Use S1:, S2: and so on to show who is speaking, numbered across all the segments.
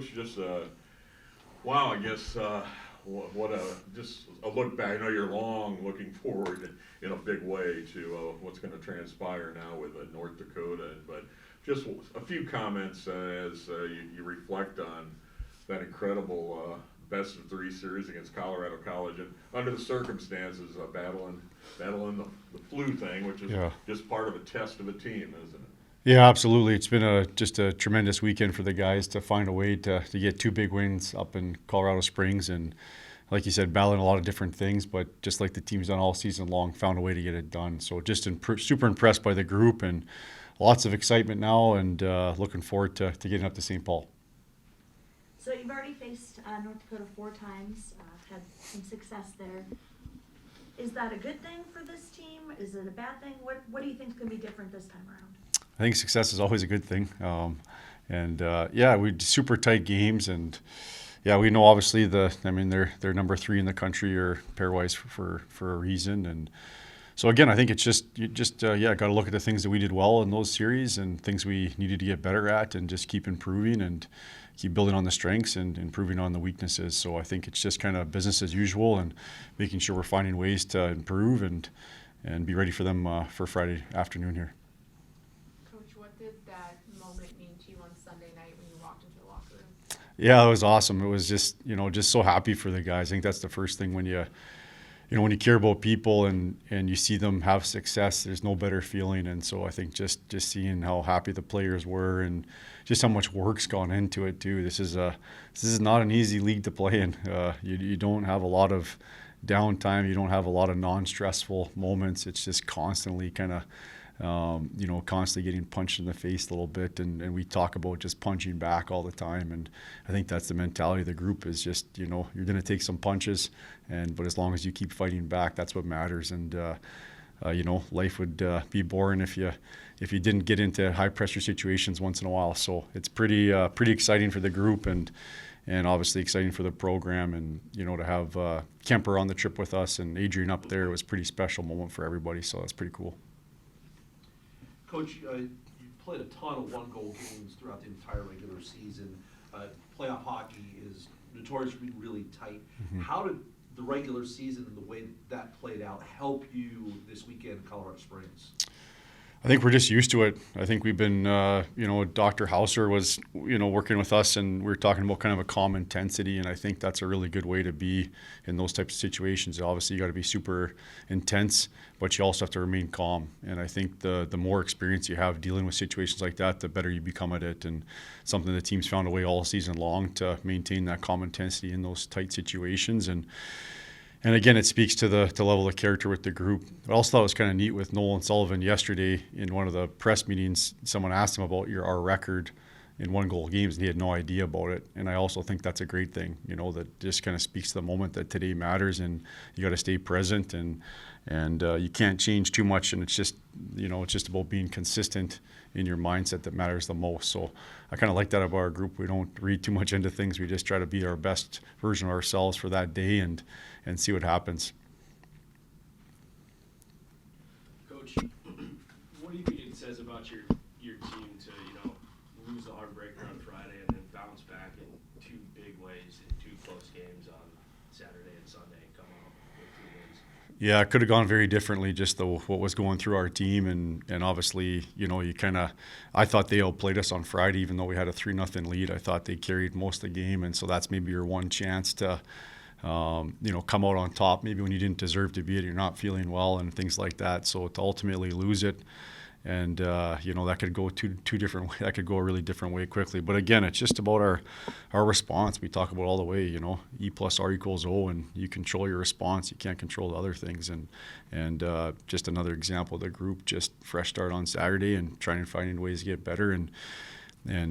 S1: Coach. Just wow, I guess what just a look back. I know you're looking forward in a big way to what's going to transpire now with North Dakota, but just a few comments as you reflect on that incredible best of three series against Colorado College, and under the circumstances, battling the flu thing, which is just part of a test of a team, isn't it?
S2: Yeah, absolutely. It's been just a tremendous weekend for the guys to find a way to get two big wins up in Colorado Springs, and like you said, battling a lot of different things, but just like the team's done all season long, found a way to get it done. So just super impressed by the group, and lots of excitement now, and looking forward to getting up to St. Paul.
S3: So you've already faced North Dakota 4 times, had some success there. Is that a good thing for this team? Is it a bad thing? What do you think is going to be different this time around?
S2: I think success is always a good thing. We super tight games, and we know obviously they're number 3 in the country or pairwise for a reason, and so again I think it's got to look at the things that we did well in those series and things we needed to get better at, and just keep improving and keep building on the strengths and improving on the weaknesses. So I think it's just kind of business as usual, and making sure we're finding ways to improve and be ready for them for Friday afternoon here.
S4: What did that moment mean to you on Sunday night when you walked into the locker room?
S2: Yeah, it was awesome. It was just so happy for the guys. I think that's the first thing when you care about people and you see them have success, there's no better feeling. And so I think just seeing how happy the players were and just how much work's gone into it too. This is not an easy league to play in. You don't have a lot of downtime. You don't have a lot of non-stressful moments. It's just constantly kind of constantly getting punched in the face a little bit, and we talk about just punching back all the time, and I think that's the mentality of the group is just, you're going to take some punches, but as long as you keep fighting back, that's what matters. And life would be boring if you didn't get into high pressure situations once in a while. So it's pretty exciting for the group, and obviously exciting for the program, and to have Kemper on the trip with us and Adrian up there was a pretty special moment for everybody. So that's pretty cool.
S5: Coach, you played a ton of one-goal games throughout the entire regular season. Playoff hockey is notoriously really tight. Mm-hmm. How did the regular season and the way that played out help you this weekend in Colorado Springs?
S2: I think we're just used to it. I think we've been, Dr. Hauser was, working with us, and we were talking about kind of a calm intensity, and I think that's a really good way to be in those types of situations. Obviously, you got to be super intense, but you also have to remain calm. And I think the more experience you have dealing with situations like that, the better you become at it. And something the team's found a way all season long to maintain that calm intensity in those tight situations. And again, it speaks to the level of character with the group. I also thought it was kind of neat with Nolan Sullivan yesterday in one of the press meetings. Someone asked him about our record in one-goal games, and he had no idea about it. And I also think that's a great thing, that just kind of speaks to the moment that today matters, and you got to stay present, and you can't change too much. And it's just, it's just about being consistent in your mindset that matters the most. So I kind of like that about our group. We don't read too much into things. We just try to be our best version of ourselves for that day and see what happens.
S6: Coach, what do you think it says about your team to lose the heartbreaker on Friday and then bounce back in 2 big ways in 2 close games on Saturday and Sunday and come out with 2 wins?
S2: Yeah, it could have gone very differently, just what was going through our team, and obviously, I thought they outplayed us on Friday, even though we had a 3-0 lead. I thought they carried most of the game, and so that's maybe your one chance to come out on top, maybe when you didn't deserve to be it, you're not feeling well and things like that. So to ultimately lose it, and that could go two different ways. That could go a really different way quickly. But again, it's just about our response. We talk about all the way, E plus R equals O, and you control your response. You can't control the other things. And just another example of the group, just fresh start on Saturday and trying to find ways to get better. And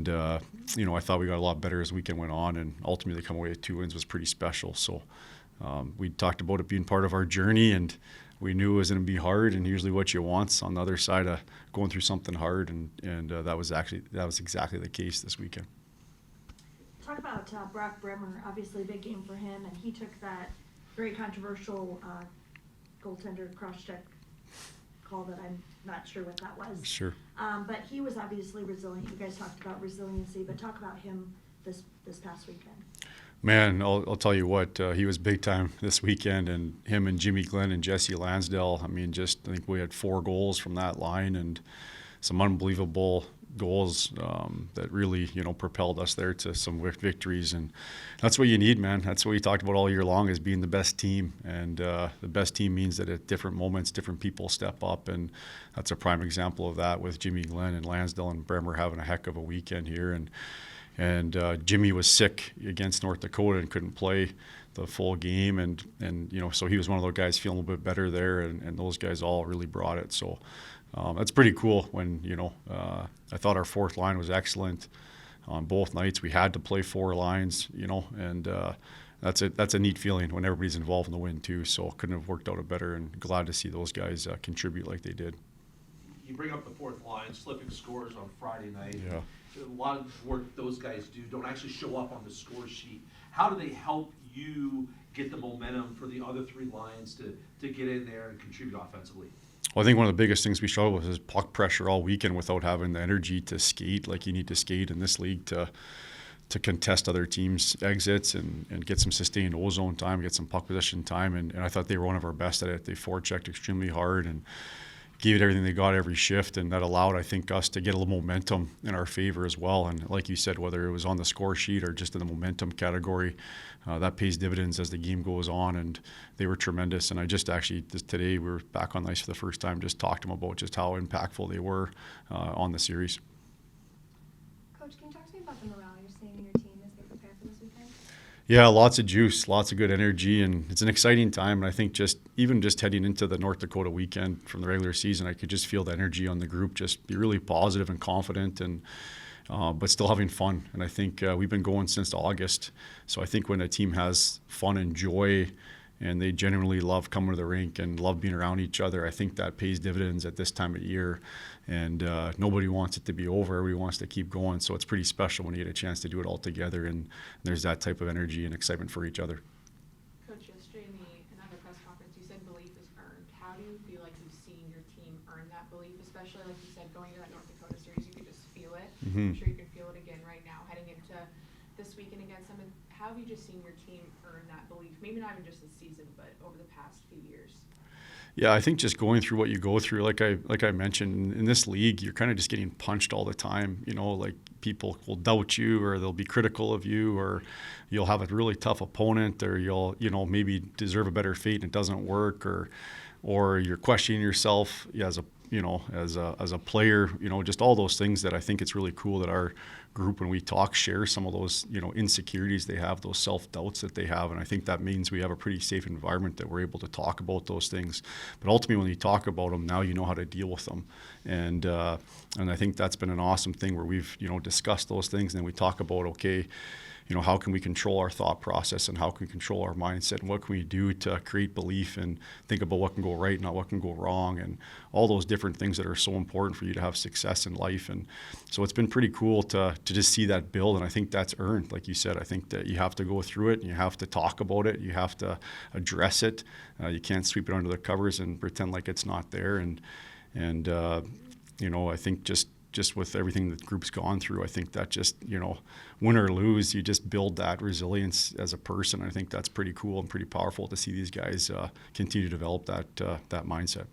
S2: I thought we got a lot better as the weekend went on, and ultimately come away with 2 wins was pretty special. So we talked about it being part of our journey, and we knew it was going to be hard, and usually what you want's on the other side of going through something hard, and that was exactly the case this weekend.
S3: Talk about Brock Bremer, obviously a big game for him, and he took that very controversial goaltender cross-check call that I'm not sure what that was.
S2: Sure.
S3: But he was obviously resilient. You guys talked about resiliency, but talk about him this this past weekend?
S2: Man, I'll tell you what, he was big time this weekend, and him and Jimmy Glenn and Jesse Lansdale, I mean, I think we had 4 goals from that line and some unbelievable goals that really, propelled us there to some victories. And that's what you need, man. That's what we talked about all year long, is being the best team. And the best team means that at different moments, different people step up. And that's a prime example of that with Jimmy Glenn and Lansdale and Bremer having a heck of a weekend here. And Jimmy was sick against North Dakota and couldn't play the full game, and so he was one of those guys feeling a little bit better there, and those guys all really brought it. So that's pretty cool. When I thought our fourth line was excellent on both nights. We had to play 4 lines, and that's a neat feeling when everybody's involved in the win too. So couldn't have worked out better, and glad to see those guys contribute like they did.
S5: You bring up the fourth line, slipping scores on Friday night.
S2: Yeah.
S5: A lot of work those guys do don't actually show up on the score sheet. How do they help you get the momentum for the other 3 lines to get in there and contribute offensively?
S2: Well, I think one of the biggest things we struggle with is puck pressure all weekend without having the energy to skate like you need to skate in this league to contest other teams' exits and get some sustained O-zone time, get some puck possession time. And I thought they were one of our best at it. They forechecked extremely hard and gave it everything they got every shift, and that allowed, I think, us to get a little momentum in our favor as well. And like you said, whether it was on the score sheet or just in the momentum category, that pays dividends as the game goes on, and they were tremendous. And I just actually, today, we were back on the ice for the first time, just talked to them about just how impactful they were on the series.
S7: Coach, can you talk to me about the morale you're seeing in your team as they prepare for this weekend?
S2: Yeah, lots of juice, lots of good energy, and it's an exciting time. And I think even heading into the North Dakota weekend from the regular season, I could just feel the energy on the group, just be really positive and confident, and but still having fun. And I think we've been going since August, so I think when a team has fun and joy, and they genuinely love coming to the rink and love being around each other, I think that pays dividends at this time of year. And nobody wants it to be over. Everybody wants to keep going. So it's pretty special when you get a chance to do it all together, and there's that type of energy and excitement for each other.
S4: Coach, yesterday in another press conference, you said belief is earned. How do you feel like you've seen your team earn that belief, especially like you said, going to that North Dakota series, you could just feel it. I'm sure you can feel it again right now, heading into this weekend against them. And how have you just seen your team earn that belief? Maybe not even just this season, but over the past few years.
S2: Yeah, I think just going through what you go through, like I mentioned, in this league, you're kind of just getting punched all the time. Like people will doubt you, or they'll be critical of you, or you'll have a really tough opponent, or you'll maybe deserve a better fate and it doesn't work, or you're questioning yourself as a player. Just all those things that I think it's really cool that our group, when we talk, share some of those insecurities they have, those self-doubts that they have. And I think that means we have a pretty safe environment that we're able to talk about those things. But ultimately, when you talk about them, now you know how to deal with them. And I think that's been an awesome thing where we've discussed those things, and then we talk about, okay, how can we control our thought process, and how can we control our mindset, and what can we do to create belief and think about what can go right, not what can go wrong, and all those different things that are so important for you to have success in life. And so it's been pretty cool to just see that build, and I think that's earned. Like you said, I think that you have to go through it, and you have to talk about it, you have to address it. You can't sweep it under the covers and pretend like it's not there. And I think just with everything the group's gone through, I think that just, win or lose, you just build that resilience as a person. I think that's pretty cool and pretty powerful to see these guys continue to develop that mindset.